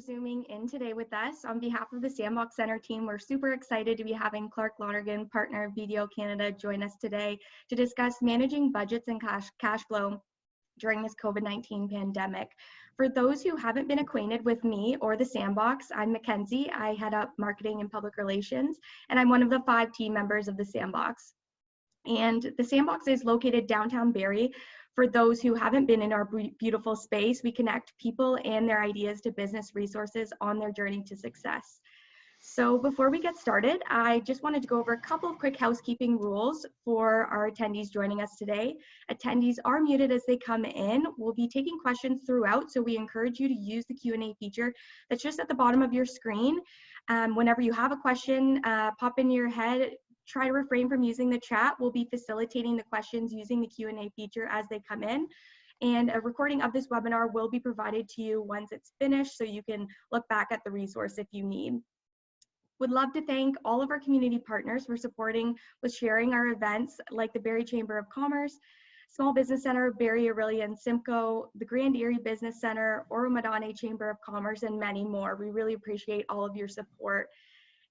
Zooming in today with us. On behalf of the Sandbox Center team, we're super excited to be having Clark Lonergan, partner of BDO Canada, join us today to discuss managing budgets and cash flow during this COVID-19 pandemic. For those who haven't been acquainted with me or the Sandbox, I'm Mackenzie. I head up marketing and public relations, and I'm one of the 5 team members of the Sandbox. And the Sandbox is located downtown Barrie. For those who haven't been in our beautiful space, we connect people and their ideas to business resources on their journey to success. So before we get started, I just wanted to go over a couple of quick housekeeping rules for our attendees joining us today. Attendees are muted as they come in. We'll be taking questions throughout, so we encourage you to use the Q&A feature that's just at the bottom of your screen. Whenever you have a question, pop into your head. Try to refrain from using the chat. We'll be facilitating the questions using the Q&A feature as they come in. And a recording of this webinar will be provided to you once it's finished, so you can look back at the resource if you need. Would love to thank all of our community partners for supporting with sharing our events, like the Barrie Chamber of Commerce, Small Business Center of Barrie, Orillia and Simcoe, the Grand Erie Business Center, Oro Madane Chamber of Commerce, and many more. We really appreciate all of your support.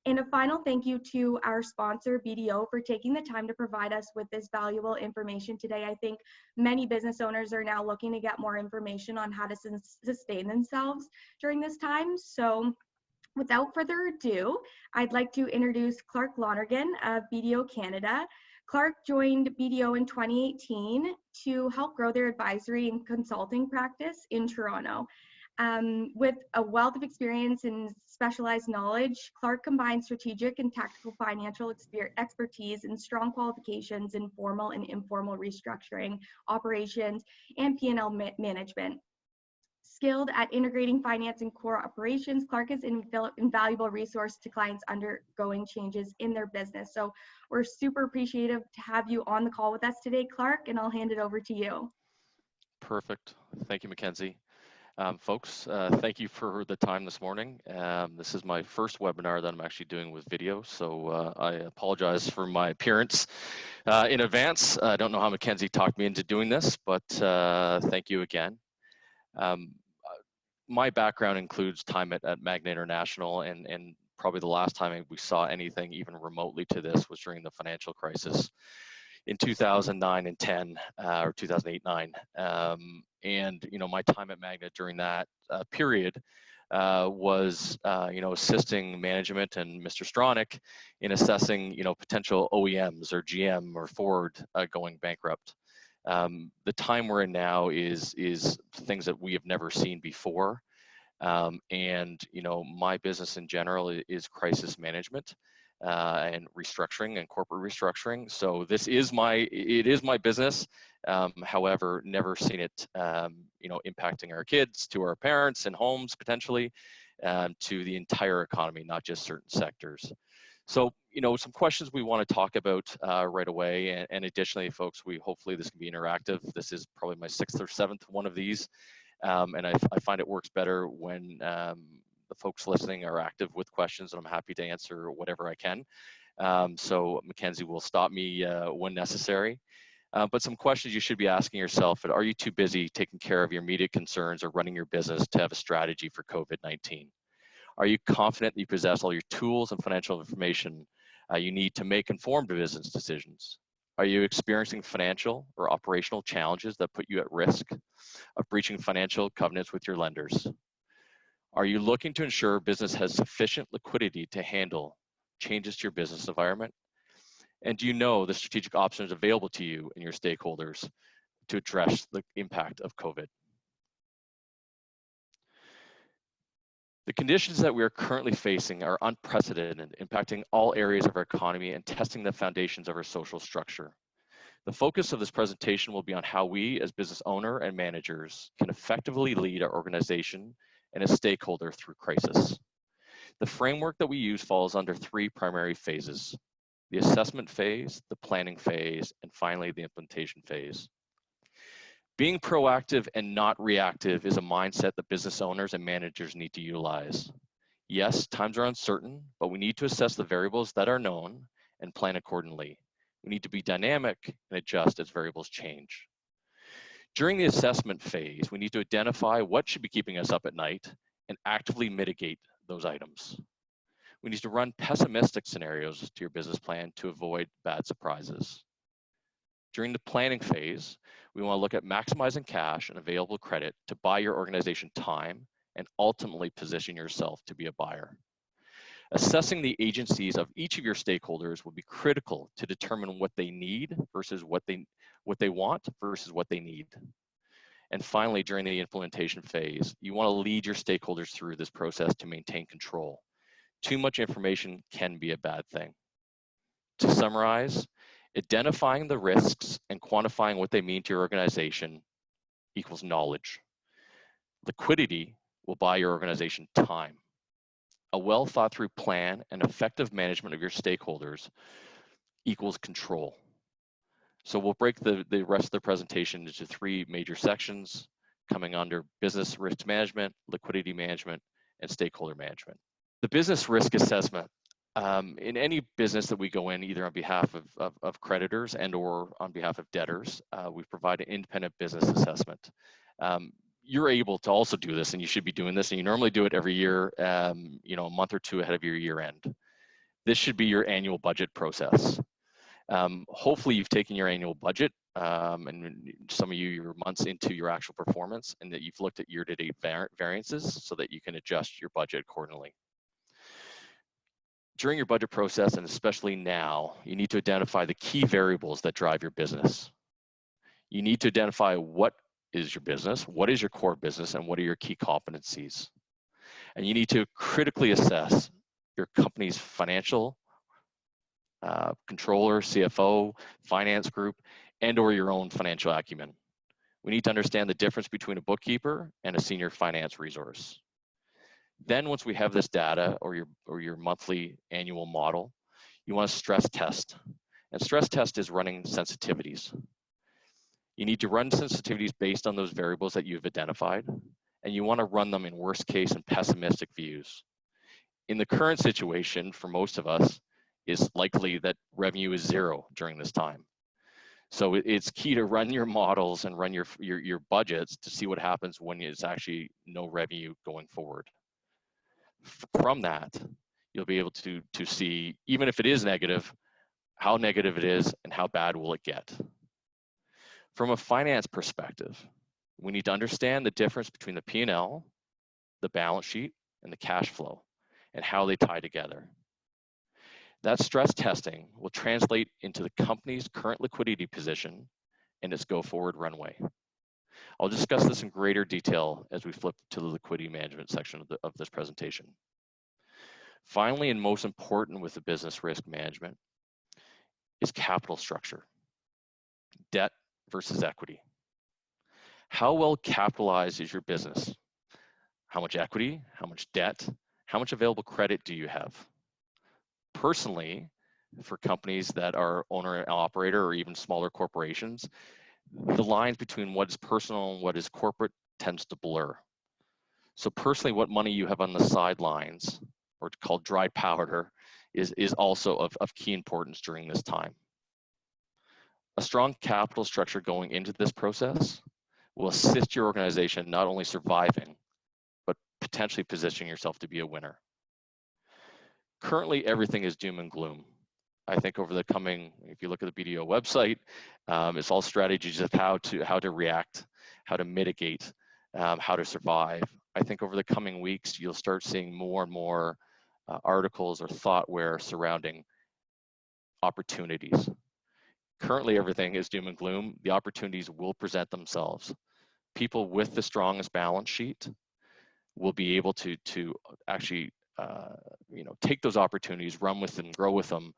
And a final thank you to our sponsor, BDO, for taking the time to provide us with this valuable information today. I think many business owners are now looking to get more information on how to sustain themselves during this time. So without further ado, I'd like to introduce Clark Lonergan of BDO Canada. Clark joined BDO in 2018 to help grow their advisory and consulting practice in Toronto. With a wealth of experience and specialized knowledge, Clark combines strategic and tactical financial expertise and strong qualifications in formal and informal restructuring, operations, and P&L management. Skilled at integrating finance and core operations, Clark is an invaluable resource to clients undergoing changes in their business. So we're super appreciative to have you on the call with us today, Clark, and I'll hand it over to you. Perfect. Thank you, Mackenzie. Folks, thank you for the time this morning. This is my first webinar that I'm actually doing with video, so I apologize for my appearance in advance. I don't know how Mackenzie talked me into doing this, but thank you again. My background includes time at Magna International, and probably the last time we saw anything even remotely to this was during the financial crisis in 2009 and 10, or 2008-9. And my time at Magna during that period was assisting management and Mr. Stronach in assessing potential OEMs or GM or Ford going bankrupt. The time we're in now is things that we have never seen before, and my business in general is crisis management and restructuring and corporate restructuring. So it is my business. However, never seen it, impacting our kids, to our parents and homes potentially, to the entire economy, not just certain sectors. So, some questions we want to talk about right away, and additionally, folks, hopefully this can be interactive. This is probably my 6th or 7th one of these, and I find it works better when the folks listening are active with questions, and I'm happy to answer whatever I can. So Mackenzie will stop me when necessary. But some questions you should be asking yourself: are you too busy taking care of your immediate concerns or running your business to have a strategy for COVID-19? Are you confident that you possess all your tools and financial information you need to make informed business decisions? Are you experiencing financial or operational challenges that put you at risk of breaching financial covenants with your lenders? Are you looking to ensure business has sufficient liquidity to handle changes to your business environment? And do you know the strategic options available to you and your stakeholders to address the impact of COVID? The conditions that we are currently facing are unprecedented, impacting all areas of our economy and testing the foundations of our social structure. The focus of this presentation will be on how we, as business owner and managers, can effectively lead our organization and a stakeholder through crisis. The framework that we use falls under 3 primary phases: the assessment phase, the planning phase, and finally the implementation phase. Being proactive and not reactive is a mindset that business owners and managers need to utilize. Yes, times are uncertain, but we need to assess the variables that are known and plan accordingly. We need to be dynamic and adjust as variables change. During the assessment phase, we need to identify what should be keeping us up at night and actively mitigate those items. We need to run pessimistic scenarios to your business plan to avoid bad surprises. During the planning phase, we want to look at maximizing cash and available credit to buy your organization time and ultimately position yourself to be a buyer. Assessing the agencies of each of your stakeholders will be critical to determine what they need versus what they want versus what they need. And finally, during the implementation phase, you want to lead your stakeholders through this process to maintain control. Too much information can be a bad thing. To summarize, identifying the risks and quantifying what they mean to your organization equals knowledge. Liquidity will buy your organization time. A well thought through plan and effective management of your stakeholders equals control. So we'll break the rest of the presentation into 3 major sections coming under business risk management, liquidity management, and stakeholder management. The business risk assessment. In any business that we go in, either on behalf of creditors and or on behalf of debtors, we provide an independent business assessment. You're able to also do this, and you should be doing this, and you normally do it every year, a month or 2 ahead of your year end. This should be your annual budget process. Hopefully you've taken your annual budget, and some of you, you're months into your actual performance, and that you've looked at year-to-date variances so that you can adjust your budget accordingly. During your budget process, and especially now, you need to identify the key variables that drive your business. You need to identify what is your business, what is your core business, and what are your key competencies. And you need to critically assess your company's financial, controller, CFO, finance group, and or your own financial acumen. We need to understand the difference between a bookkeeper and a senior finance resource. Then once we have this data or your monthly annual model, you want to stress test. And stress test is running sensitivities. You need to run sensitivities based on those variables that you've identified, and you want to run them in worst case and pessimistic views. In the current situation, for most of us, it's likely that revenue is 0 during this time. So it's key to run your models and run your budgets to see what happens when it's actually no revenue going forward. From that, you'll be able to see, even if it is negative, how negative it is and how bad will it get. From a finance perspective, we need to understand the difference between the P&L, the balance sheet, and the cash flow, and how they tie together. That stress testing will translate into the company's current liquidity position and its go-forward runway. I'll discuss this in greater detail as we flip to the liquidity management section of this presentation. Finally, and most important with the business risk management, is capital structure. Debt versus equity. How well capitalized is your business? How much equity, how much debt, how much available credit do you have? Personally, for companies that are owner and operator or even smaller corporations, the lines between what is personal and what is corporate tends to blur. So personally, what money you have on the sidelines, or called dry powder, is also of key importance during this time. A strong capital structure going into this process will assist your organization not only surviving, but potentially positioning yourself to be a winner. Currently, everything is doom and gloom. I think over the coming, if you look at the BDO website, it's all strategies of how to react, how to mitigate, how to survive. I think over the coming weeks, you'll start seeing more and more articles or thoughtware surrounding opportunities. Currently, everything is doom and gloom. The opportunities will present themselves. People with the strongest balance sheet will be able to actually take those opportunities, run with them, grow with them.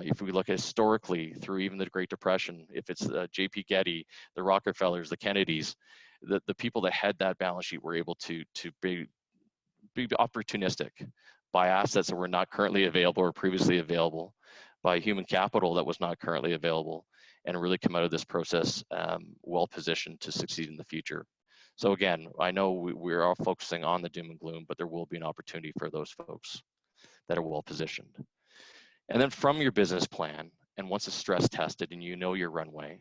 If we look historically through even the Great Depression, if it's J.P. Getty, the Rockefellers, the Kennedys, the people that had that balance sheet were able to be opportunistic, buy assets that were not currently available or previously available, buy human capital that was not currently available, and really come out of this process well positioned to succeed in the future. So again, I know we're all focusing on the doom and gloom, but there will be an opportunity for those folks that are well positioned. And then from your business plan, and once it's stress tested and you know your runway,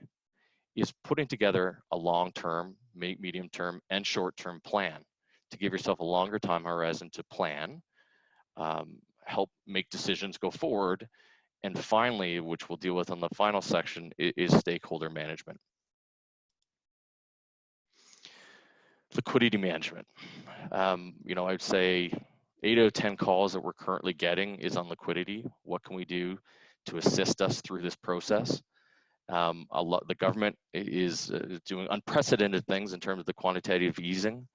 is putting together a long-term, medium-term, and short-term plan to give yourself a longer time horizon to plan, help make decisions go forward. And finally, which we'll deal with on the final section, is stakeholder management. Liquidity management. You know, I'd say 8 out of 10 calls that we're currently getting is on liquidity. What can we do to assist us through this process? The government is doing unprecedented things in terms of the quantitative easing,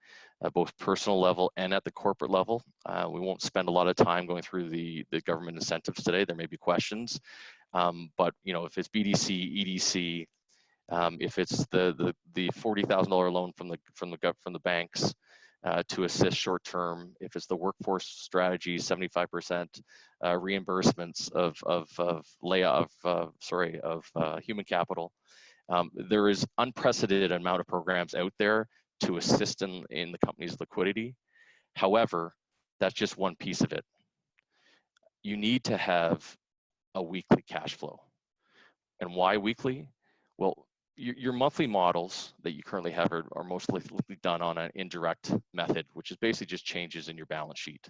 both personal level and at the corporate level. We won't spend a lot of time going through the government incentives today. There may be questions, but you know, if it's BDC, EDC, if it's the $40,000 loan from the banks to assist short term, if it's the workforce strategy, 75% reimbursements of human capital. There is unprecedented amount of programs out there to assist in the company's liquidity. However, that's just one piece of it. You need to have a weekly cash flow. And why weekly? Well, your monthly models that you currently have are most likely done on an indirect method, which is basically just changes in your balance sheet.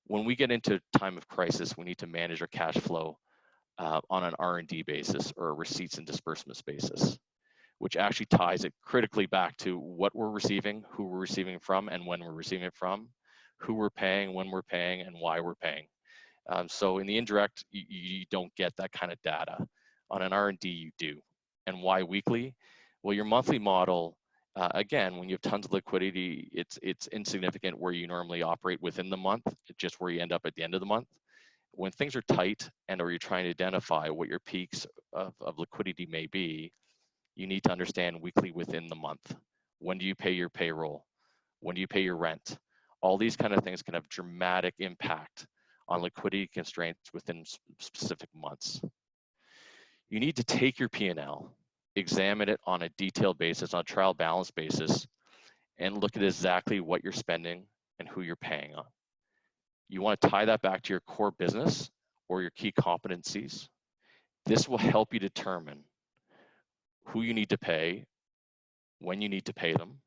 When we get into time of crisis, we need to manage our cash flow on an R&D basis or a receipts and disbursements basis, which actually ties it critically back to what we're receiving, who we're receiving it from, and when we're receiving it from, who we're paying, when we're paying, and why we're paying. So in the indirect, you don't get that kind of data. On an R&D, you do. And why weekly? Well, your monthly model, again, when you have tons of liquidity, it's insignificant where you normally operate within the month, just where you end up at the end of the month. When things are tight and or you're trying to identify what your peaks of liquidity may be, you need to understand weekly within the month. When do you pay your payroll? When do you pay your rent? All these kind of things can have dramatic impact on liquidity constraints within specific months. You need to take your P&L, examine it on a detailed basis, on a trial balance basis, and look at exactly what you're spending and who you're paying on. You want to tie that back to your core business or your key competencies. This will help you determine who you need to pay, when you need to pay them,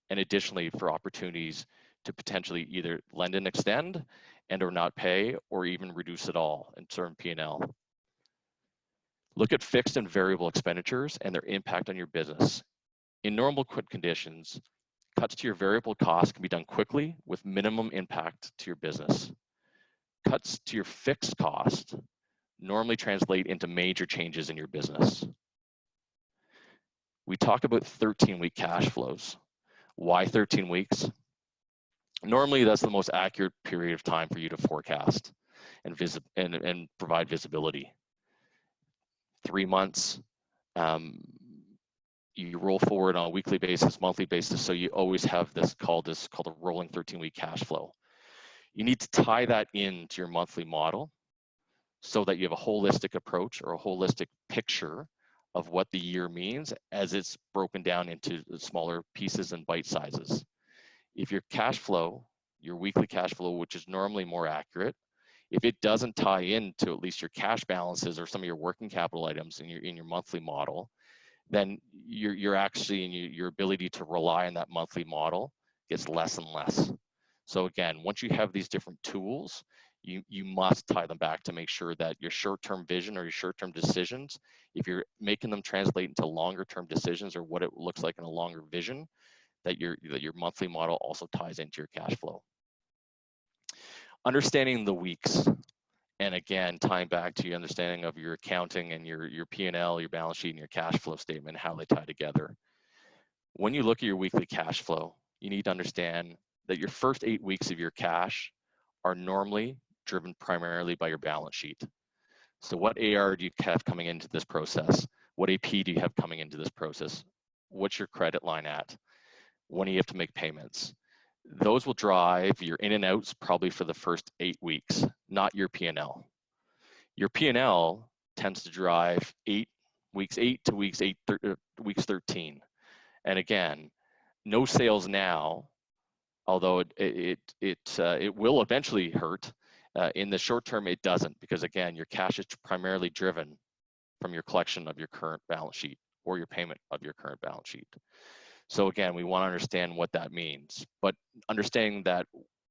and additionally for opportunities to potentially either lend and extend and or not pay or even reduce it all in certain P&L. Look at fixed and variable expenditures and their impact on your business. In normal conditions, cuts to your variable costs can be done quickly with minimum impact to your business. Cuts to your fixed cost normally translate into major changes in your business. We talk about 13-week cash flows. Why 13 weeks? Normally, that's the most accurate period of time for you to forecast and provide visibility. 3 months, you roll forward on a weekly basis, monthly basis, so you always have this called a rolling 13-week cash flow. You need to tie that into your monthly model so that you have a holistic approach or a holistic picture of what the year means as it's broken down into smaller pieces and bite sizes. If your cash flow, your weekly cash flow, which is normally more accurate, if it doesn't tie into at least your cash balances or some of your working capital items in your monthly model, then you're actually, your ability to rely on that monthly model gets less and less. So again, once you have these different tools, you must tie them back to make sure that your short-term vision or your short-term decisions, if you're making them translate into longer-term decisions or what it looks like in a longer vision, that your monthly model also ties into your cash flow. Understanding the weeks, and again, tying back to your understanding of your accounting and your P&L, your balance sheet, and your cash flow statement, how they tie together. When you look at your weekly cash flow, you need to understand that your first 8 weeks of your cash are normally driven primarily by your balance sheet. So what AR do you have coming into this process? What AP do you have coming into this process? What's your credit line at? When do you have to make payments? Those will drive your in and outs probably for the first 8 weeks, not your P&L. Your P&L tends to drive weeks 8 to weeks 13. And again, no sales now, although it will eventually hurt. In the short term, it doesn't, because again, your cash is primarily driven from your collection of your current balance sheet or your payment of your current balance sheet. So again, we want to understand what that means, but understanding that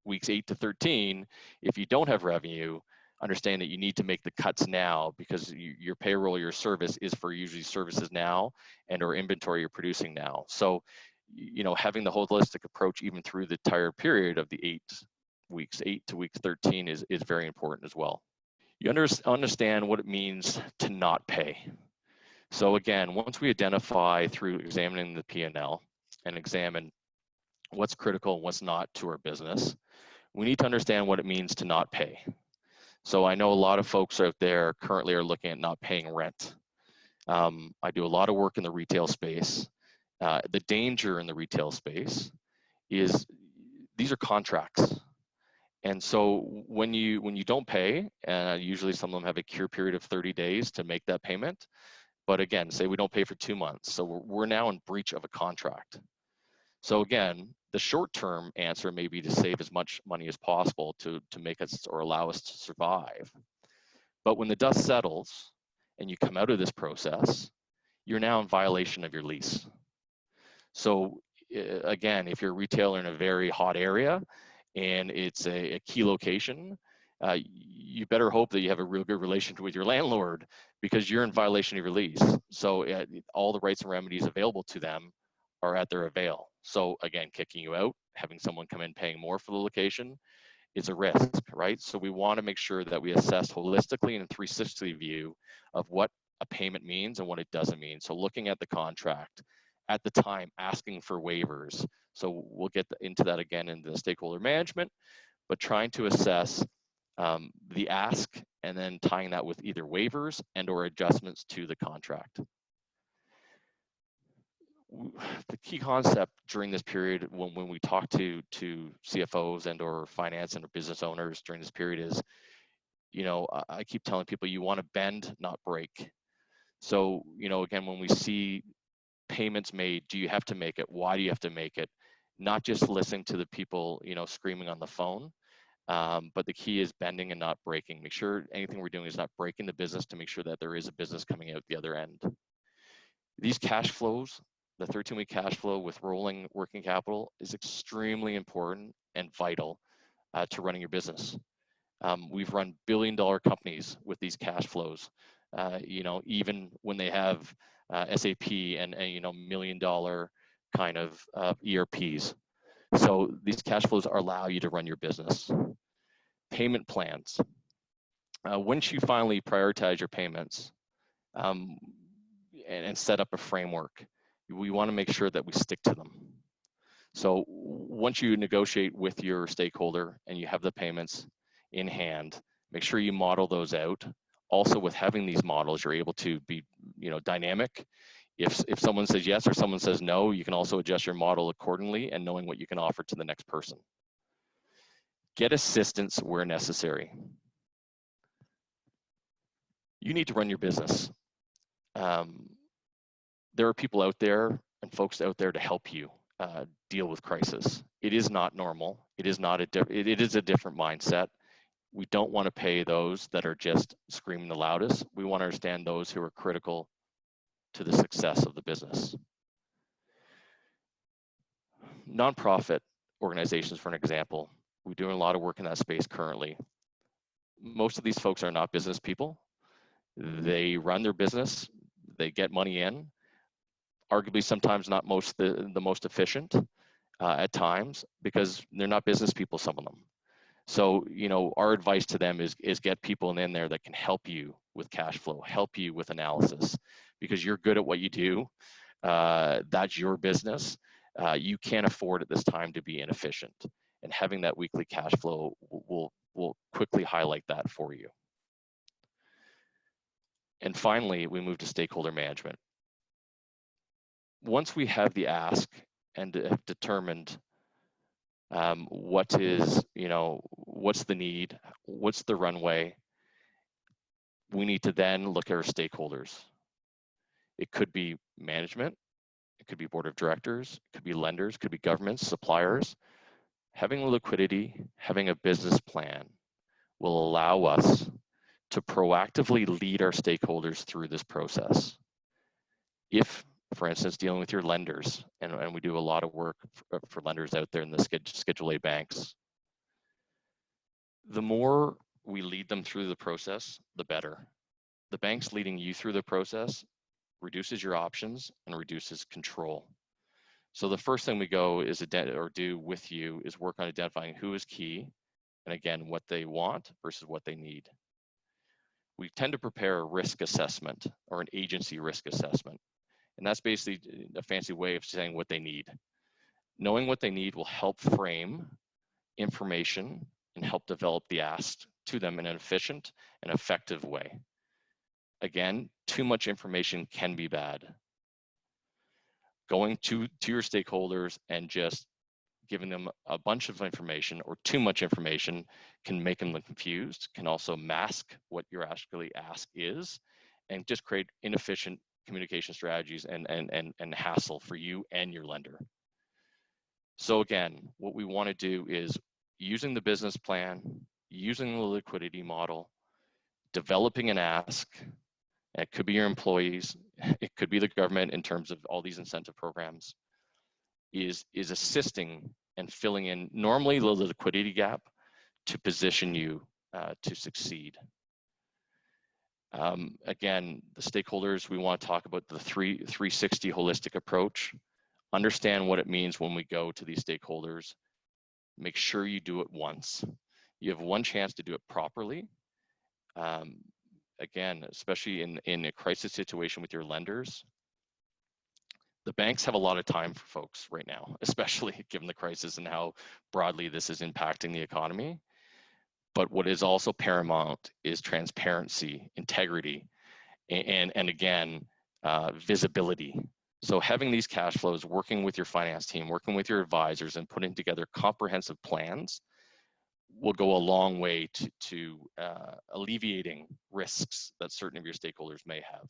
weeks 8 to 13, if you don't have revenue, understand that you need to make the cuts now, because your payroll, your service is for usually services now and or inventory you're producing now. So, having the holistic approach even through the entire period of the 8 to week 13 is very important as well. You understand what it means to not pay. So again, once we identify through examining the P&L and examine what's critical and what's not to our business, we need to understand what it means to not pay. So I know a lot of folks out there currently are looking at not paying rent. I do a lot of work in the retail space. The danger in the retail space is these are contracts. And so when you don't pay, usually some of them have a cure period of 30 days to make that payment. But again, say we don't pay for 2 months. So we're now in breach of a contract. So again, the short-term answer may be to save as much money as possible to make us or allow us to survive. But when the dust settles and you come out of this process, you're now in violation of your lease. So again, if you're a retailer in a very hot area and it's a key location, you better hope that you have a real good relationship with your landlord, because you're in violation of your lease. So all the rights and remedies available to them are at their avail. So again, kicking you out, having someone come in paying more for the location is a risk, right? So we want to make sure that we assess holistically in a 360 view of what a payment means and what it doesn't mean. So looking at the contract, at the time asking for waivers. So we'll get into that again in the stakeholder management, but trying to assess the ask and then tying that with either waivers and or adjustments to the contract. The key concept during this period when we talk to CFOs and or finance and or business owners during this period is, I keep telling people you want to bend, not break. So, again, when we see payments made, do you have to make it? Why do you have to make it? Not just listening to the people, screaming on the phone, but the key is bending and not breaking. Make sure anything we're doing is not breaking the business, to make sure that there is a business coming out the other end. These cash flows, the 13-week cash flow with rolling working capital, is extremely important and vital to running your business. We've run billion-dollar companies with these cash flows, even when they have SAP and million-dollar kind of ERPs. So these cash flows allow you to run your business. Payment plans. Once you finally prioritize your payments and set up a framework, we want to make sure that we stick to them. So once you negotiate with your stakeholder and you have the payments in hand, make sure you model those out. Also, with having these models, you're able to be, dynamic. If someone says yes or someone says no, you can also adjust your model accordingly, and knowing what you can offer to the next person. Get assistance where necessary. You need to run your business. There are people out there and folks out there to help you deal with crisis. It is not normal. It is not it is a different mindset. We don't want to pay those that are just screaming the loudest. We want to understand those who are critical to the success of the business. Nonprofit organizations, for an example, we're doing a lot of work in that space currently. Most of these folks are not business people. They run their business, they get money in, arguably sometimes not the most efficient at times, because they're not business people, some of them. So, our advice to them is get people in there that can help you with cash flow, help you with analysis, because you're good at what you do. That's your business. You can't afford at this time to be inefficient, and having that weekly cash flow will quickly highlight that for you. And finally, we move to stakeholder management. Once we have the ask and have determined what is, what's the need, what's the runway, we need to then look at our stakeholders. It could be management, it could be board of directors, it could be lenders, it could be governments, suppliers. Having liquidity, having a business plan will allow us to proactively lead our stakeholders through this process. If, for instance, dealing with your lenders, and we do a lot of work for lenders out there in the Schedule A banks. The more we lead them through the process, the better. The banks leading you through the process reduces your options and reduces control. So the first thing we go is do with you is work on identifying who is key, and again, what they want versus what they need. We tend to prepare a risk assessment or an agency risk assessment. And that's basically a fancy way of saying what they need. Knowing what they need will help frame information and help develop the ask to them in an efficient and effective way. Again, too much information can be bad. Going to your stakeholders and just giving them a bunch of information or too much information can make them confused, can also mask what your actually ask is, and just create inefficient communication strategies and hassle for you and your lender. So again, what we want to do is using the business plan, using the liquidity model, developing an ask. It could be your employees, it could be the government in terms of all these incentive programs, is assisting and filling in normally the liquidity gap to position you to succeed. Again, the stakeholders, we want to talk about the 360 holistic approach. Understand what it means when we go to these stakeholders. Make sure you do it once. You have one chance to do it properly. Again, especially in a crisis situation with your lenders, the banks have a lot of time for folks right now, especially given the crisis and how broadly this is impacting the economy. But what is also paramount is transparency, integrity, and again, visibility. So having these cash flows, working with your finance team, working with your advisors, and putting together comprehensive plans will go a long way to alleviating risks that certain of your stakeholders may have.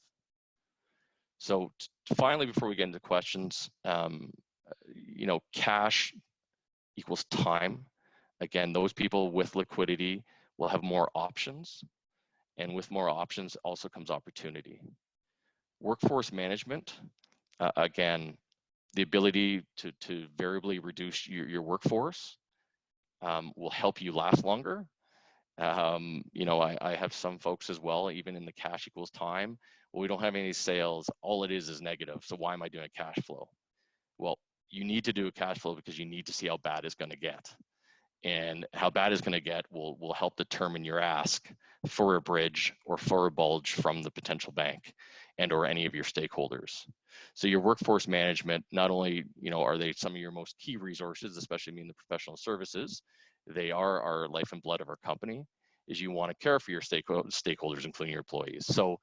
So finally, before we get into questions, cash equals time. Again, those people with liquidity will have more options, and with more options also comes opportunity. Workforce management, again, the ability to variably reduce your workforce will help you last longer. I have some folks as well, even in the cash equals time. Well, we don't have any sales. All it is negative. So why am I doing a cash flow? Well, you need to do a cash flow because you need to see how bad it's going to get. And how bad it's going to get will help determine your ask for a bridge or for a bulge from the potential bank and or any of your stakeholders. So your workforce management, not only are they some of your most key resources, especially in the professional services, they are our life and blood of our company, is you want to care for your stakeholders, including your employees. So,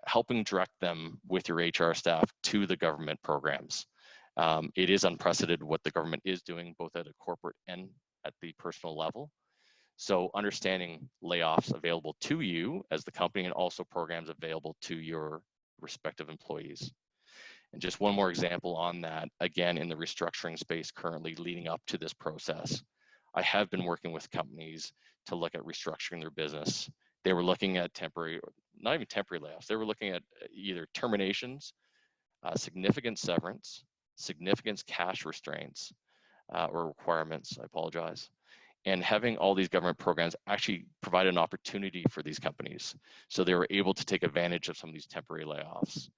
helping direct them with your HR staff to the government programs. It is unprecedented what the government is doing, both at a corporate and at the personal level. So understanding layoffs available to you as the company and also programs available to your respective employees. And just one more example on that, again, in the restructuring space currently leading up to this process, I have been working with companies to look at restructuring their business. They were looking at temporary, not even temporary layoffs, they were looking at either terminations, significant severance, significant cash restraints or requirements, I apologize. And having all these government programs actually provide an opportunity for these companies. So they were able to take advantage of some of these temporary layoffs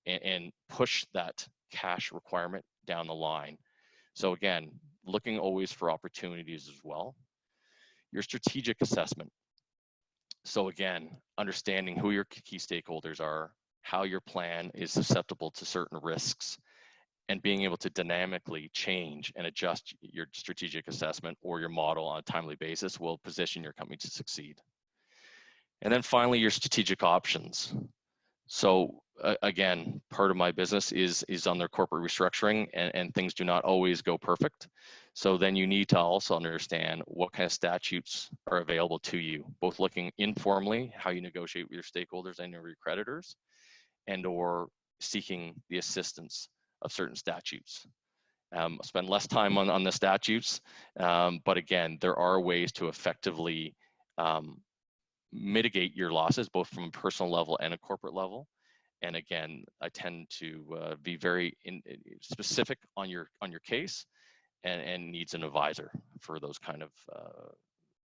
and push that cash requirement down the line. So again, looking always for opportunities as well. Your strategic assessment. So again, understanding who your key stakeholders are, how your plan is susceptible to certain risks, and being able to dynamically change and adjust your strategic assessment or your model on a timely basis will position your company to succeed. And then finally, your strategic options. So again, part of my business is on their corporate restructuring, and things do not always go perfect. So then you need to also understand what kind of statutes are available to you, both looking informally, how you negotiate with your stakeholders and your creditors, and or seeking the assistance of certain statutes. I'll spend less time on the statutes, but again, there are ways to effectively mitigate your losses, both from a personal level and a corporate level. And again, I tend to be very specific on your case, and needs an advisor for those kind of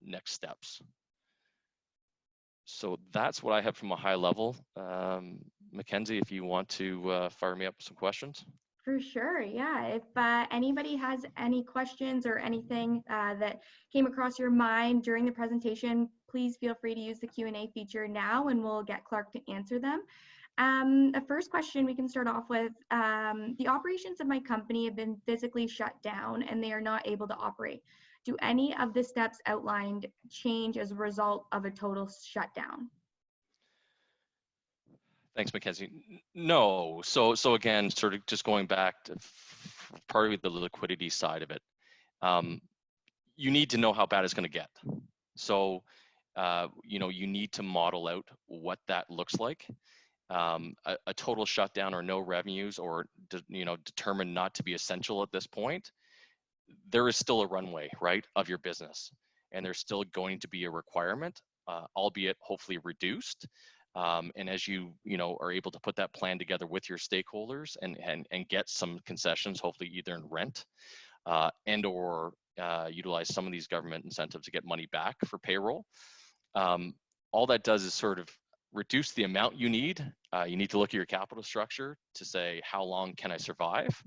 next steps. So that's what I have from a high level. Mackenzie, if you want to fire me up some questions. For sure, yeah. If anybody has any questions or anything that came across your mind during the presentation, please feel free to use the Q&A feature now, and we'll get Clark to answer them. The first question we can start off with, the operations of my company have been physically shut down and they are not able to operate. Do any of the steps outlined change as a result of a total shutdown? Thanks, Mackenzie. No. So again, sort of just going back to part of the liquidity side of it, you need to know how bad it's going to get. So, you need to model out what that looks like. A total shutdown or no revenues, or determined not to be essential at this point, there is still a runway, right, of your business, and there's still going to be a requirement, albeit hopefully reduced. And as you are able to put that plan together with your stakeholders and get some concessions, hopefully either in rent and or utilize some of these government incentives to get money back for payroll. All that does is sort of reduce the amount you need. You need to look at your capital structure to say, how long can I survive?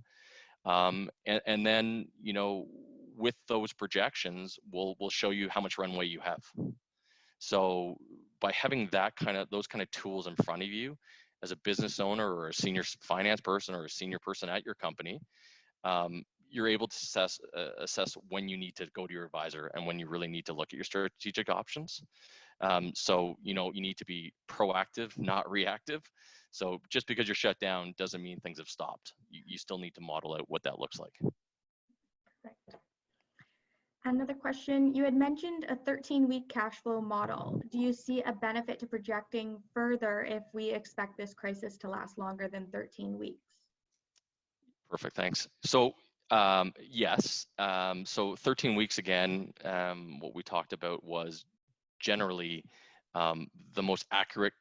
And then, with those projections, we'll show you how much runway you have. So by having those kind of tools in front of you as a business owner or a senior finance person or a senior person at your company, you're able to assess when you need to go to your advisor and when you really need to look at your strategic options. So, you need to be proactive, not reactive. So just because you're shut down doesn't mean things have stopped. You still need to model out what that looks like. Perfect. Another question, you had mentioned a 13-week cash flow model. Do you see a benefit to projecting further if we expect this crisis to last longer than 13 weeks? Perfect, thanks. So yes, so 13 weeks again, what we talked about was generally the most accurate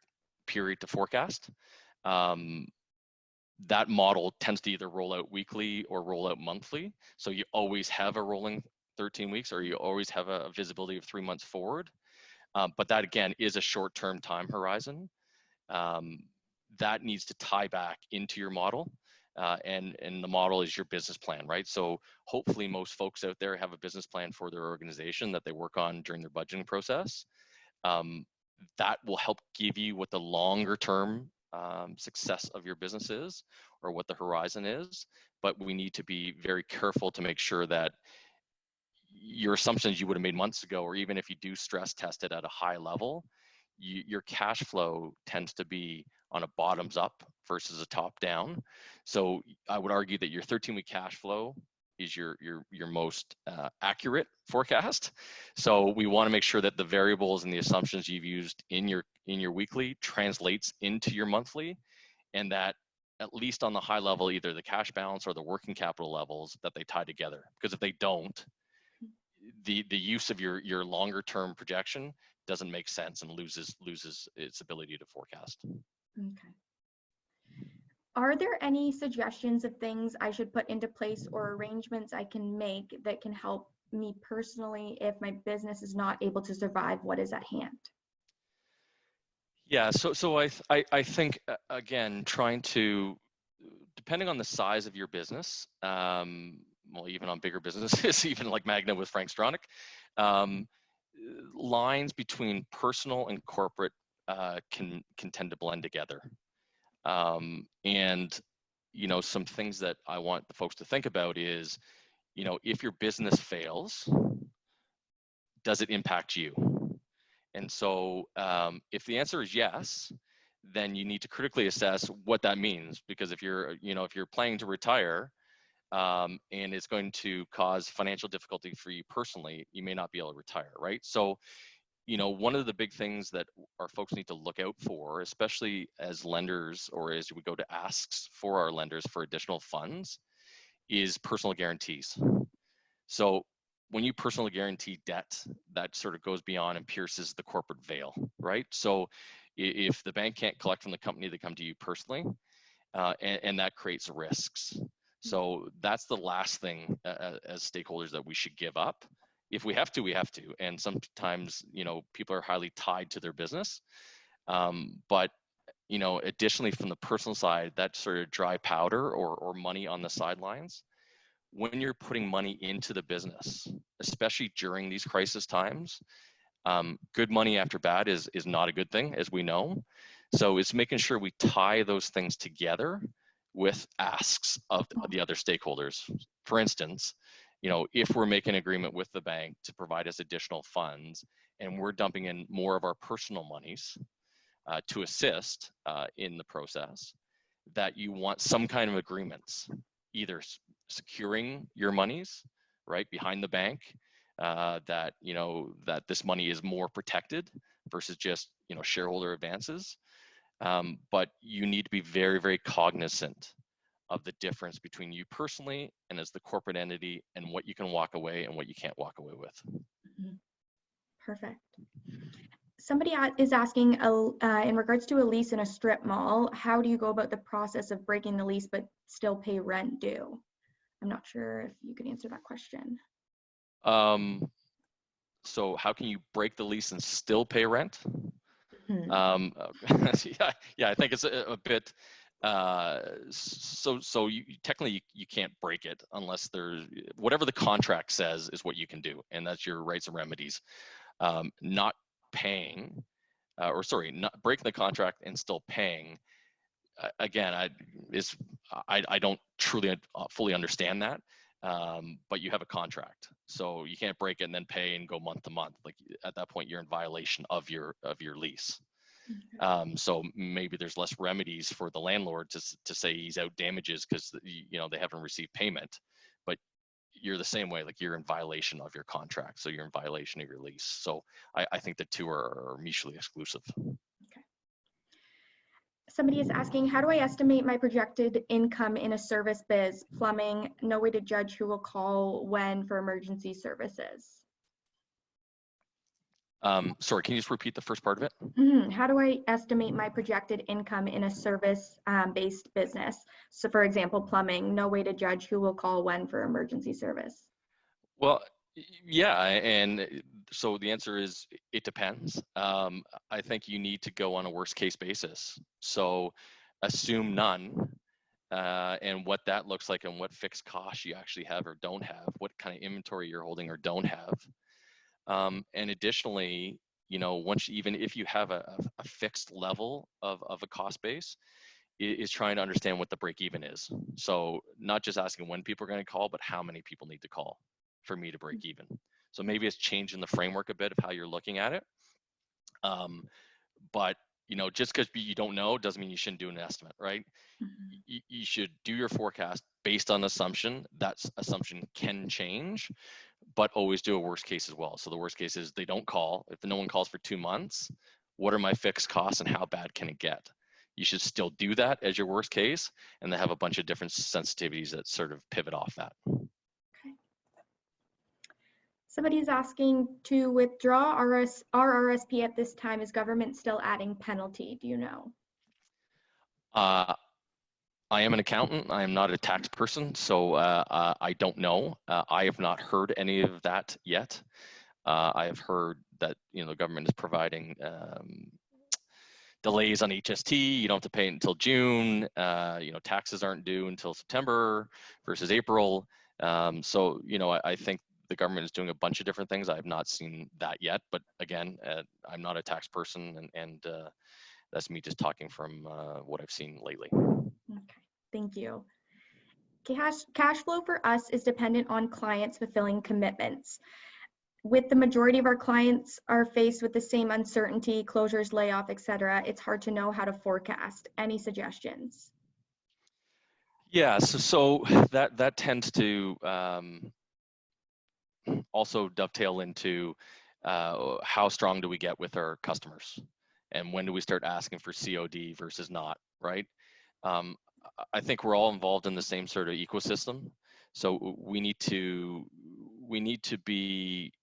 period to forecast. That model tends to either roll out weekly or roll out monthly. So you always have a rolling 13 weeks, or you always have a visibility of 3 months forward. But that again is a short-term time horizon. That needs to tie back into your model. And the model is your business plan, right? So hopefully most folks out there have a business plan for their organization that they work on during their budgeting process. That will help give you what the longer term success of your business is, or what the horizon is. But we need to be very careful to make sure that your assumptions you would have made months ago, or even if you do stress test it at a high level, your cash flow tends to be on a bottoms up versus a top down. So I would argue that your 13-week cash flow is your most accurate forecast. So we want to make sure that the variables and the assumptions you've used in your weekly translates into your monthly, and that at least on the high level, either the cash balance or the working capital levels, that they tie together. Because if they don't, the use of your longer term projection doesn't make sense and loses its ability to forecast. Okay. Are there any suggestions of things I should put into place or arrangements I can make that can help me personally if my business is not able to survive what is at hand? Yeah, so I think, again, trying to, depending on the size of your business, well, even on bigger businesses, even like Magna with Frank Stronach, lines between personal and corporate can tend to blend together. And, some things that I want the folks to think about is, if your business fails, does it impact you? And so if the answer is yes, then you need to critically assess what that means. Because if you're planning to retire and it's going to cause financial difficulty for you personally, you may not be able to retire, right? So, one of the big things that our folks need to look out for, especially as lenders or as we go to asks for our lenders for additional funds, is personal guarantees. So when you personally guarantee debt, that sort of goes beyond and pierces the corporate veil, right? So If the bank can't collect from the company, they come to you personally, and that creates risks. So that's the last thing as stakeholders that we should give up. If we have to, we have to. And sometimes, people are highly tied to their business. But, additionally from the personal side, that sort of dry powder or money on the sidelines, when you're putting money into the business, especially during these crisis times, good money after bad is not a good thing, as we know. So it's making sure we tie those things together with asks of the other stakeholders. For instance, if we're making an agreement with the bank to provide us additional funds and we're dumping in more of our personal monies to assist in the process, that you want some kind of agreements, either securing your monies, right, behind the bank, that this money is more protected versus just shareholder advances. But you need to be very, very cognizant of the difference between you personally and as the corporate entity, and what you can walk away and what you can't walk away with. Perfect. Somebody is asking, in regards to a lease in a strip mall, how do you go about the process of breaking the lease but still pay rent due? I'm not sure if you could answer that question. So how can you break the lease and still pay rent? Yeah, I think it's a bit. So you technically you can't break it unless there's whatever the contract says is what you can do, and that's your rights and remedies. Not paying, not breaking the contract and still paying. Again, I don't truly fully understand that. But you have a contract, so you can't break it and then pay and go month to month. Like at that point, you're in violation of your lease. So maybe there's less remedies for the landlord to say he's out damages because they haven't received payment, but you're the same way, like you're in violation of your contract, so you're in violation of your lease. So I think the two are mutually exclusive. Okay. Somebody is asking, how do I estimate my projected income in a service biz, plumbing, no way to judge who will call when for emergency services? Sorry, can you just repeat the first part of it? How do I estimate my projected income in a service-based business? So for example, plumbing, no way to judge who will call when for emergency service. Well, yeah, and so the answer is it depends. I think you need to go on a worst case basis. So assume none, and what that looks like and what fixed costs you actually have or don't have, what kind of inventory you're holding or don't have. And additionally, even if you have a fixed level of a cost base, is trying to understand what the break even is. So not just asking when people are going to call, but how many people need to call for me to break even. So maybe it's changing the framework a bit of how you're looking at it. But just because you don't know doesn't mean you shouldn't do an estimate, right? You should do your forecast based on assumption. That assumption can change, but always do a worst case as well. So the worst case is they don't call. If no one calls for 2 months, what are my fixed costs and how bad can it get? You should still do that as your worst case, and they have a bunch of different sensitivities that sort of pivot off that. Okay. Somebody is asking, to withdraw our RRSP at this time, is government still adding penalty? Do you know? I am an accountant. I am not a tax person, so I don't know. I have not heard any of that yet. I have heard that the government is providing delays on HST. You don't have to pay it until June. Taxes aren't due until September versus April. So I think the government is doing a bunch of different things. I have not seen that yet, but again, I'm not a tax person, and that's me just talking from what I've seen lately. Okay, thank you. Cash flow for us is dependent on clients fulfilling commitments. With the majority of our clients are faced with the same uncertainty, closures, layoff, etc., it's hard to know how to forecast. Any suggestions? Yeah, so that tends to also dovetail into how strong do we get with our customers, and when do we start asking for COD versus not, right? I think we're all involved in the same sort of ecosystem, so we need to be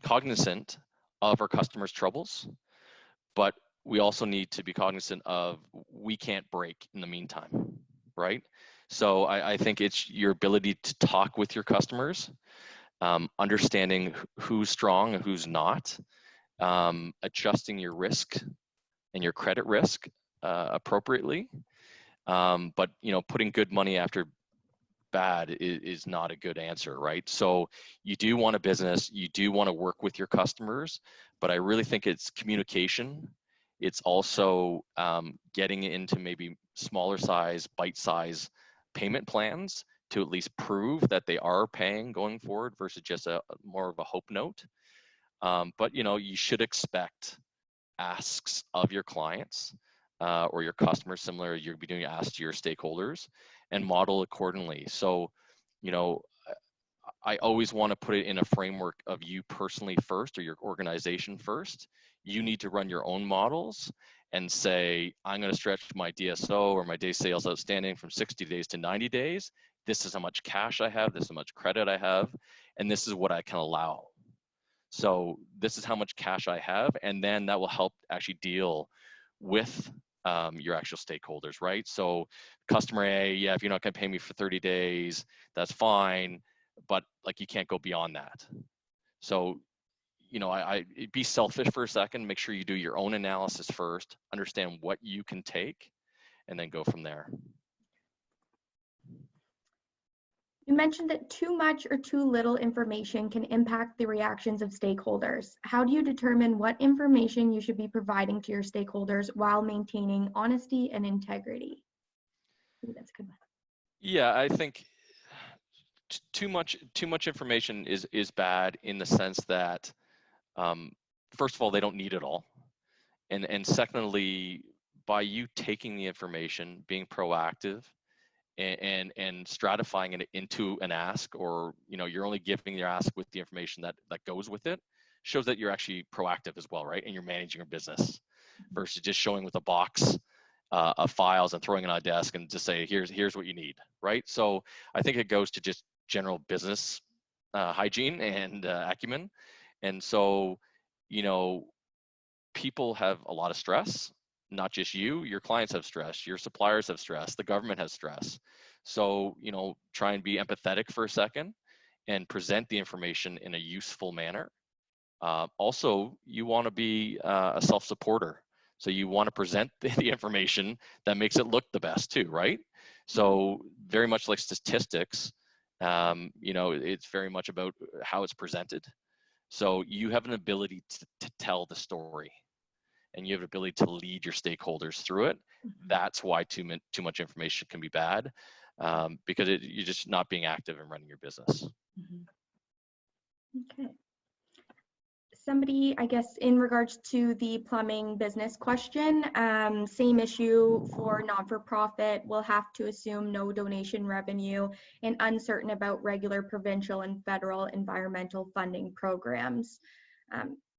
cognizant of our customers' troubles, but we also need to be cognizant of we can't break in the meantime, right? So I think it's your ability to talk with your customers, understanding who's strong and who's not, adjusting your risk and your credit risk appropriately. But putting good money after bad is not a good answer, right? So you do want a business, you do want to work with your customers, but I really think it's communication. It's also getting into maybe smaller size, bite size payment plans to at least prove that they are paying going forward versus just a more of a hope note. But you should expect asks of your clients or your customers, similar you'll be doing asks to your stakeholders, and model accordingly. So I always want to put it in a framework of you personally first, or your organization first. You need to run your own models and say, I'm going to stretch my DSO or my day sales outstanding from 60 days to 90 days. This is how much cash I have, this is how much credit I have, and this is what I can allow. So this is how much cash I have, and then that will help actually deal with your actual stakeholders, right? So customer A, yeah, if you're not going to pay me for 30 days, that's fine, but like you can't go beyond that. So I be selfish for a second, make sure you do your own analysis first, understand what you can take, and then go from there. You mentioned that too much or too little information can impact the reactions of stakeholders. How do you determine what information you should be providing to your stakeholders while maintaining honesty and integrity? Ooh, that's a good one. Yeah, I think too much information is bad in the sense that first of all, they don't need it all, and secondly, by you taking the information, being proactive, and stratifying it into an ask, or you're only giving your ask with the information that goes with it, shows that you're actually proactive as well, right? And you're managing your business versus just showing with a box of files and throwing it on a desk and just say, here's what you need, right? So I think it goes to just general business hygiene and acumen. And so people have a lot of stress. Not just you, your clients have stress, your suppliers have stress, the government has stress. So, try and be empathetic for a second and present the information in a useful manner. Also, you want to be a self-supporter. So you want to present the information that makes it look the best too, right? So very much like statistics, it's very much about how it's presented. So you have an ability to tell the story, and you have an ability to lead your stakeholders through it. That's why too much information can be bad, because you're just not being active in running your business. Okay. Somebody, I guess, in regards to the plumbing business question, same issue for not-for-profit, we'll have to assume no donation revenue and uncertain about regular provincial and federal environmental funding programs.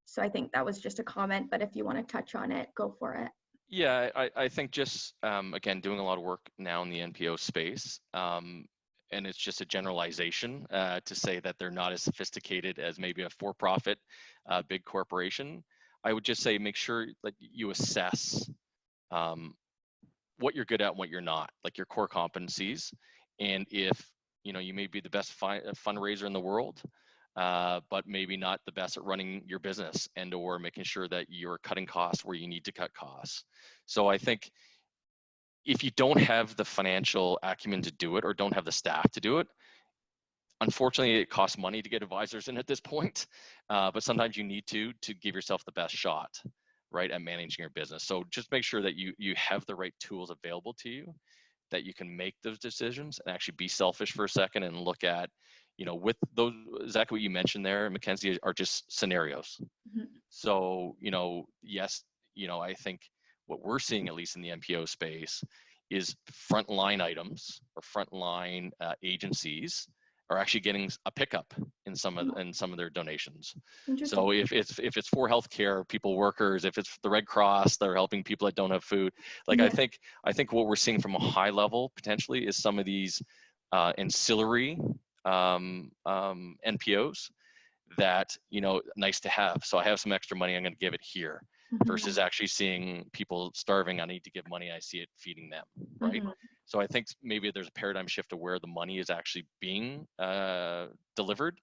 So I think that was just a comment, but if you want to touch on it, go for it. Yeah, I think just, again, doing a lot of work now in the NPO space, and it's just a generalization to say that they're not as sophisticated as maybe a for-profit big corporation. I would just say make sure that you assess what you're good at and what you're not, like your core competencies. And if you may be the best fundraiser in the world, but maybe not the best at running your business and or making sure that you're cutting costs where you need to cut costs. So I think if you don't have the financial acumen to do it, or don't have the staff to do it, unfortunately, it costs money to get advisors in at this point, but sometimes you need to give yourself the best shot, right, at managing your business. So just make sure that you have the right tools available to you, that you can make those decisions and actually be selfish for a second and look at, with those, exactly what you mentioned there, Mackenzie, are just scenarios. So, yes, I think what we're seeing, at least in the NPO space, is frontline items or frontline agencies are actually getting a pickup in some of their donations. So if it's for healthcare people, workers, if it's the Red Cross, they're helping people that don't have food. Like, yeah. I think what we're seeing from a high level potentially is some of these ancillary NPOs that nice to have. So I have some extra money, I'm going to give it here. versus actually seeing people starving. I need to give money. I see it feeding them, right? So I think maybe there's a paradigm shift of where the money is actually being delivered,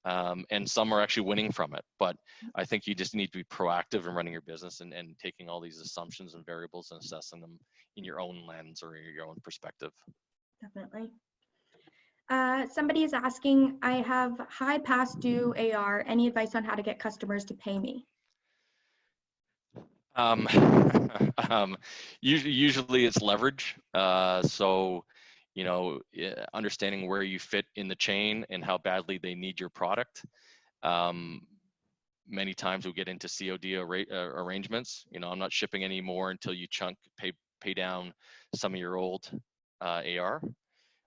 and some are actually winning from it. But I think you just need to be proactive in running your business and taking all these assumptions and variables and assessing them in your own lens or your own perspective. Definitely. Somebody is asking, I have high past due AR. Any advice on how to get customers to pay me? Usually it's leverage. So, understanding where you fit in the chain and how badly they need your product. Many times we'll get into COD arrangements. I'm not shipping anymore until you pay down some of your old AR,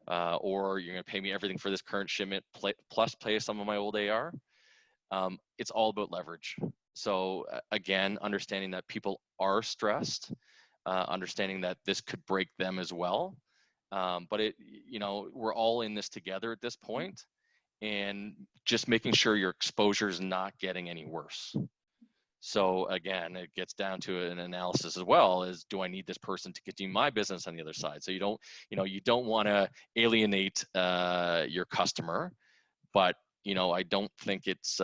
or you're going to pay me everything for this current shipment plus pay some of my old AR. It's all about leverage. So again, understanding that people are stressed, understanding that this could break them as well. But we're all in this together at this point, and just making sure your exposure is not getting any worse. So again, it gets down to an analysis as well, is do I need this person to continue my business on the other side? So you don't want to alienate your customer, but I don't think it's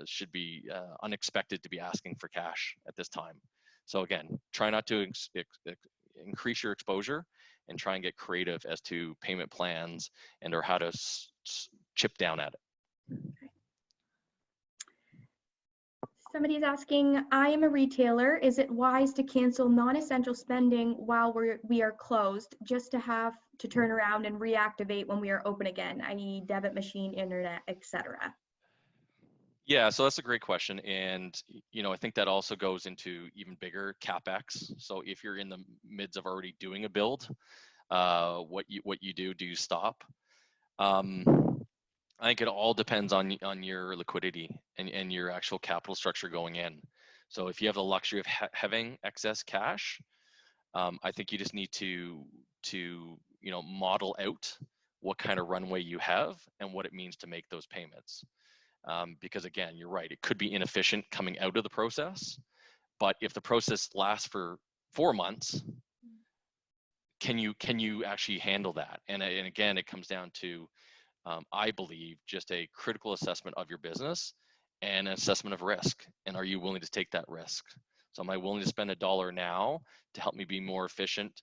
should be unexpected to be asking for cash at this time. So again, try not to increase your exposure, and try and get creative as to payment plans and or how to chip down at it. Somebody's asking, I am a retailer. Is it wise to cancel non-essential spending while we are closed, just to have to turn around and reactivate when we are open again, i.e. debit machine, internet, etc.? Yeah, so that's a great question. And, I think that also goes into even bigger CapEx. So if you're in the midst of already doing a build, what you do you stop? I think it all depends on your liquidity and your actual capital structure going in. So if you have the luxury of having excess cash, I think you just need to model out what kind of runway you have and what it means to make those payments. Because again, you're right, it could be inefficient coming out of the process, but if the process lasts for 4 months, can you actually handle that? And again, it comes down to I believe just a critical assessment of your business and an assessment of risk. And are you willing to take that risk? So am I willing to spend $1 now to help me be more efficient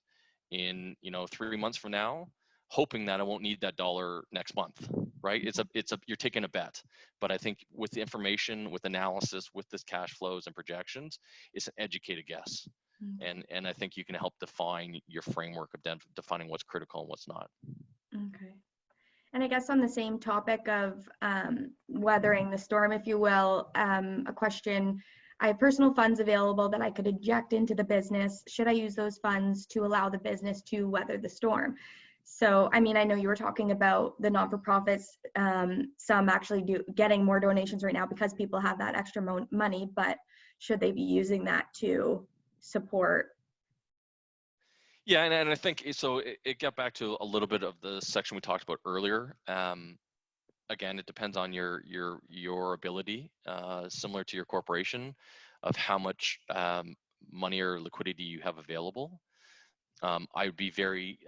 in 3 months from now, hoping that I won't need that $1 next month, right? You're taking a bet. But I think with the information, with analysis, with this cash flows and projections, it's an educated guess. And I think you can help define your framework of defining what's critical and what's not. Okay. And I guess on the same topic of weathering the storm, if you will, a question, I have personal funds available that I could inject into the business. Should I use those funds to allow the business to weather the storm? So, I know you were talking about the not-for-profits, some actually getting more donations right now because people have that extra money, but should they be using that to support? Yeah, and I think so. It got back to a little bit of the section we talked about earlier. Again, it depends on your ability, similar to your corporation, of how much money or liquidity you have available. I would be very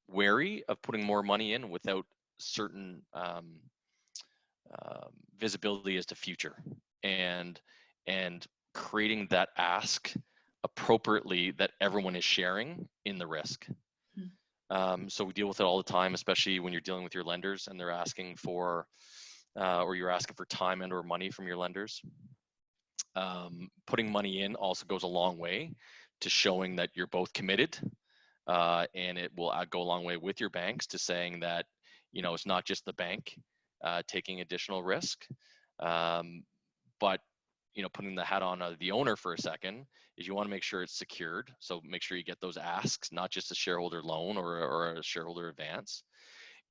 wary of putting more money in without certain visibility as to future, and creating that ask appropriately that everyone is sharing in the risk. So we deal with it all the time, especially when you're dealing with your lenders and they're asking for, or you're asking for time and or money from your lenders. Putting money in also goes a long way to showing that you're both committed, and it will go a long way with your banks to saying that, it's not just the bank taking additional risk, but putting the hat on the owner for a second, is you want to make sure it's secured. So make sure you get those asks, not just a shareholder loan or a shareholder advance.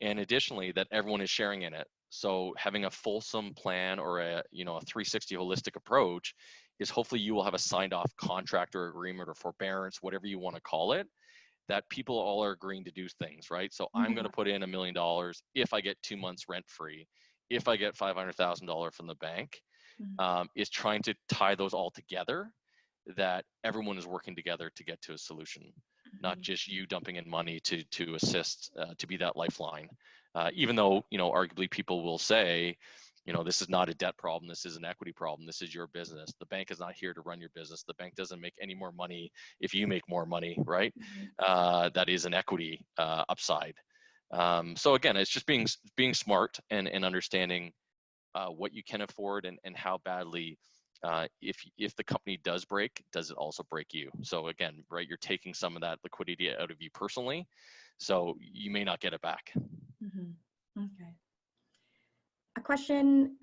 And additionally, that everyone is sharing in it. So having a fulsome plan or a 360 holistic approach is hopefully you will have a signed off contract or agreement or forbearance, whatever you want to call it, that people all are agreeing to do things, right? So I'm going to put in $1 million if I get 2 months rent free, if I get $500,000 from the bank. is trying to tie those all together, that everyone is working together to get to a solution, not just you dumping in money to assist, to be that lifeline. Even though, you know, arguably people will say, you know, this is not a debt problem, this is an equity problem, this is your business. The bank is not here to run your business. The bank doesn't make any more money if you make more money, right? That is an equity upside. So again, it's just being smart and understanding what you can afford and how badly, if the company does break, does it also break you? So again, right, you're taking some of that liquidity out of you personally, so you may not get it back. Okay. A question,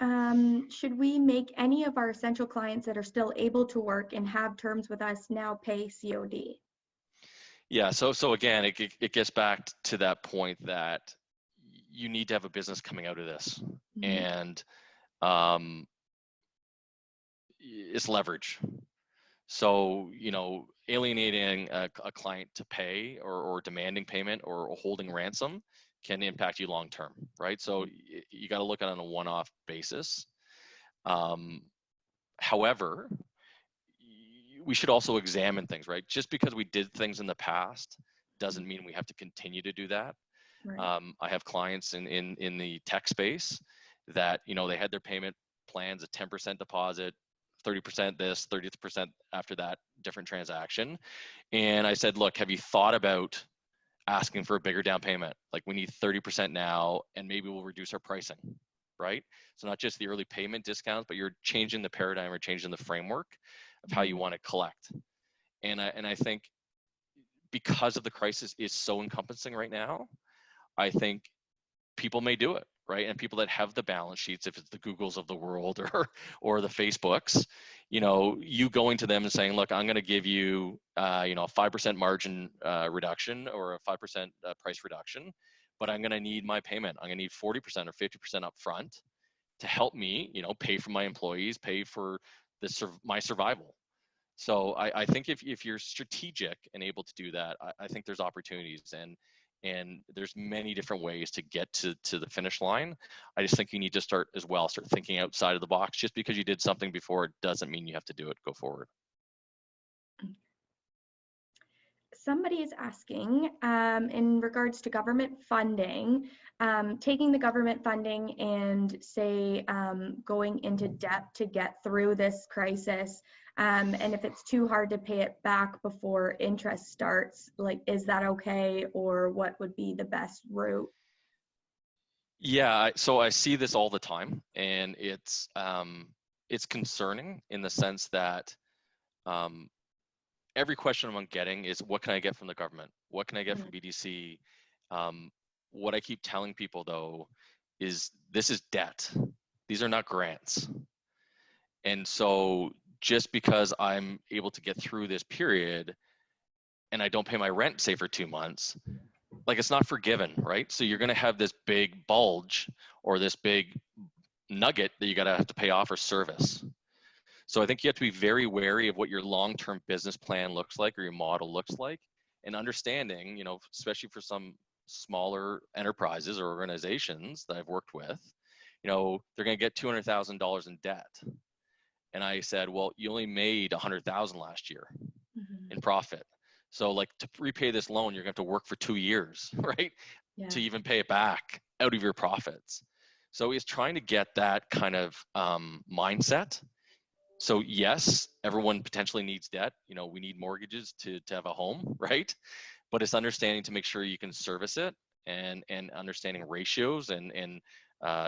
should we make any of our essential clients that are still able to work and have terms with us now pay COD? Yeah, so again, it gets back to that point that you need to have a business coming out of this, and it's leverage. So, you know, alienating a client to pay or demanding payment or holding ransom can impact you long term, right? So you got to look at it on a one-off basis. However, we should also examine things, right? Just because we did things in the past doesn't mean we have to continue to do that. Right. I have clients in the tech space that, you know, they had their payment plans, a 10% deposit, 30% this, 30% after that, different transaction. And I said, look, have you thought about asking for a bigger down payment? Like, we need 30% now, and maybe we'll reduce our pricing, right? So not just the early payment discounts, but you're changing the paradigm or changing the framework of how you want to collect. And I think because of the crisis is so encompassing right now, I think people may do it, right? And people that have the balance sheets, if it's the Googles of the world or the Facebooks, you know, you going to them and saying, look, I'm going to give you, you know, a 5% margin reduction or a 5% price reduction, but I'm going to need my payment. I'm going to need 40% or 50% up front to help me, you know, pay for my employees, pay for my survival. So I think if you're strategic and able to do that, I think there's opportunities, and there's many different ways to get to the finish line. I just think you need to start thinking outside of the box. Just because you did something before doesn't mean you have to do it. Go forward. Somebody is asking, in regards to government funding, taking the government funding and say going into debt to get through this crisis, and if it's too hard to pay it back before interest starts, like, is that okay, or what would be the best route? Yeah, so I see this all the time, and it's concerning in the sense that every question I'm getting is, what can I get from the government? What can I get from BDC? What I keep telling people, though, is this is debt. These are not grants. And so just because I'm able to get through this period and I don't pay my rent, say, for 2 months, like, it's not forgiven, right? So you're going to have this big bulge or this big nugget that you got to have to pay off for service. So I think you have to be very wary of what your long-term business plan looks like or your model looks like, and understanding, you know, especially for some smaller enterprises or organizations that I've worked with, you know, they're going to get $200,000 in debt. And I said, well, you only made $100,000 last year in profit. So, like, to repay this loan, you're going to have to work for 2 years, right? Yeah. To even pay it back out of your profits. So it's trying to get that kind of mindset. So yes, everyone potentially needs debt. You know, we need mortgages to have a home, right? But it's understanding to make sure you can service it, and understanding ratios and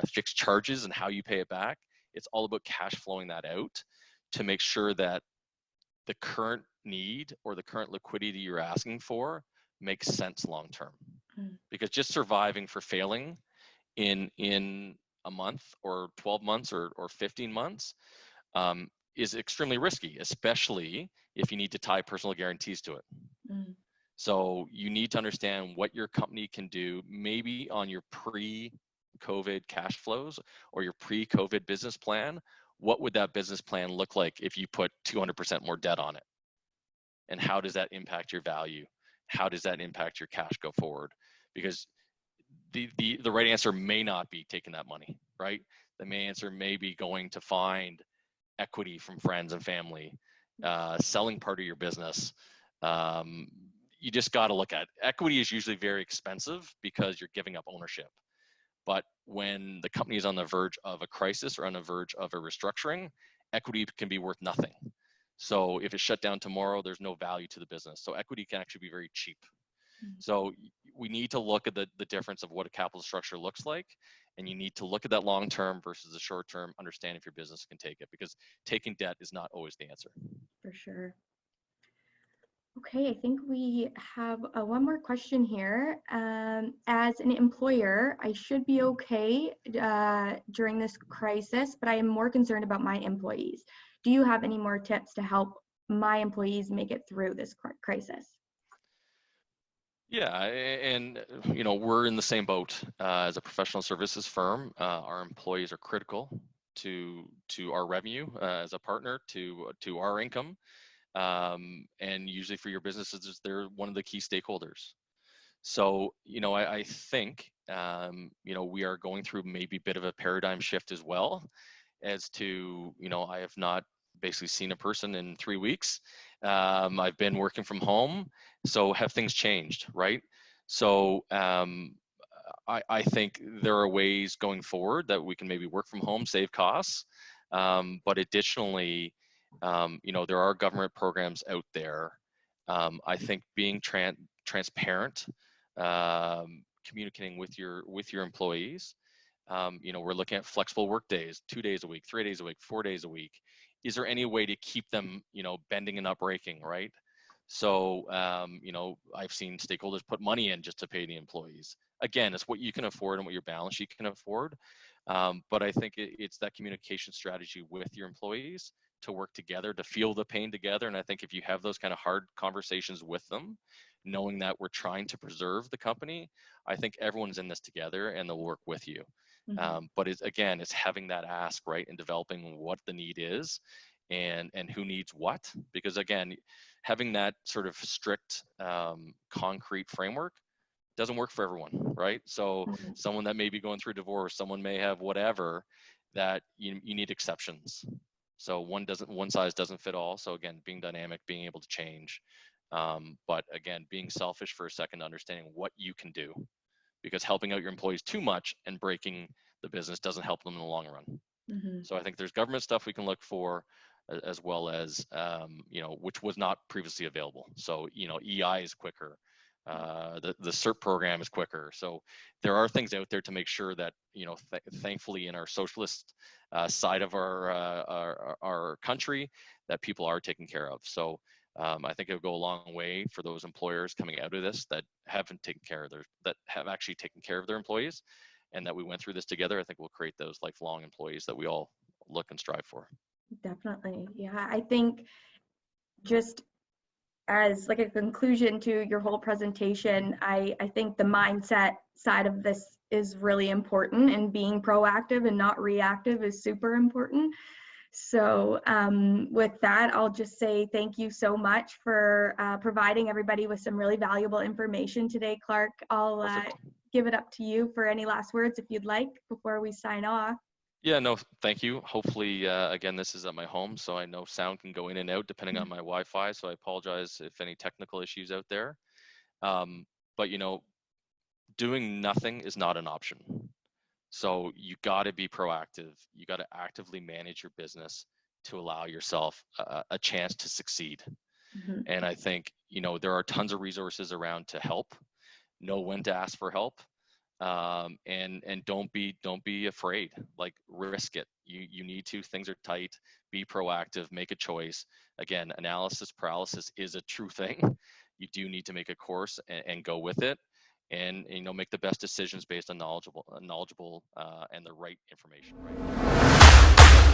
fixed charges and how you pay it back. It's all about cash flowing that out to make sure that the current need or the current liquidity you're asking for makes sense long term. Because just surviving for failing in a month or 12 months or 15 months is extremely risky, especially if you need to tie personal guarantees to it. So you need to understand what your company can do, maybe on your pre-COVID cash flows or your pre-COVID business plan. What would that business plan look like if you put 200% more debt on it? And how does that impact your value? How does that impact your cash go forward? Because the right answer may not be taking that money, right? The main answer may be going to find equity from friends and family, selling part of your business. You just got to look at it. Equity is usually very expensive because you're giving up ownership. But when the company is on the verge of a crisis or on the verge of a restructuring, equity can be worth nothing. So if it's shut down tomorrow, there's no value to the business. So equity can actually be very cheap. So we need to look at the difference of what a capital structure looks like, and you need to look at that long term versus the short term, understand if your business can take it, because taking debt is not always the answer. For sure. Okay, I think we have one more question here. As an employer, I should be okay during this crisis, but I am more concerned about my employees. Do you have any more tips to help my employees make it through this crisis? Yeah, and we're in the same boat as a professional services firm. Our employees are critical to our revenue as a partner, to our income. And usually for your businesses, they're one of the key stakeholders. So, I think, we are going through maybe a bit of a paradigm shift as well as to, I have not basically seen a person in 3 weeks. I've been working from home. So have things changed, right? So I think there are ways going forward that we can maybe work from home, save costs. But additionally, there are government programs out there. I think being transparent, communicating with your employees. We're looking at flexible work days, 2 days a week, 3 days a week, 4 days a week. Is there any way to keep them, bending and not breaking, right? So, I've seen stakeholders put money in just to pay the employees. Again, it's what you can afford and what your balance sheet can afford. But I think it's that communication strategy with your employees to work together, to feel the pain together. And I think if you have those kind of hard conversations with them, knowing that we're trying to preserve the company, I think everyone's in this together and they'll work with you. But it's having that ask, right, and developing what the need is and who needs what. Because again, having that sort of strict, concrete framework doesn't work for everyone, right? So someone that may be going through a divorce, someone may have whatever, that you need exceptions. So one size doesn't fit all. So again, being dynamic, being able to change. But again, being selfish for a second, understanding what you can do, because helping out your employees too much and breaking the business doesn't help them in the long run. So I think there's government stuff we can look for, as well as, which was not previously available. So, EI is quicker. The CERT program is quicker. So there are things out there to make sure that, thankfully in our socialist side of our country, that people are taken care of. So I think it'll go a long way for those employers coming out of this that have actually taken care of their employees, and that we went through this together. I think we'll create those lifelong employees that we all look and strive for. Definitely. Yeah, I think just as like a conclusion to your whole presentation, I think the mindset side of this is really important, and being proactive and not reactive is super important. So with that, I'll just say thank you so much for providing everybody with some really valuable information today, Clark. I'll give it up to you for any last words if you'd like before we sign off. Yeah, no, thank you. Hopefully, again, this is at my home, so I know sound can go in and out depending on my Wi-Fi, so I apologize if any technical issues out there. But, doing nothing is not an option. So you got to be proactive. You got to actively manage your business to allow yourself a chance to succeed. And I think, there are tons of resources around to help. Know when to ask for help. And don't be afraid. Like, risk it. You need to. Things are tight. Be proactive. Make a choice. Again, analysis paralysis is a true thing. You do need to make a course and go with it, and make the best decisions based on knowledgeable and the right information. Right?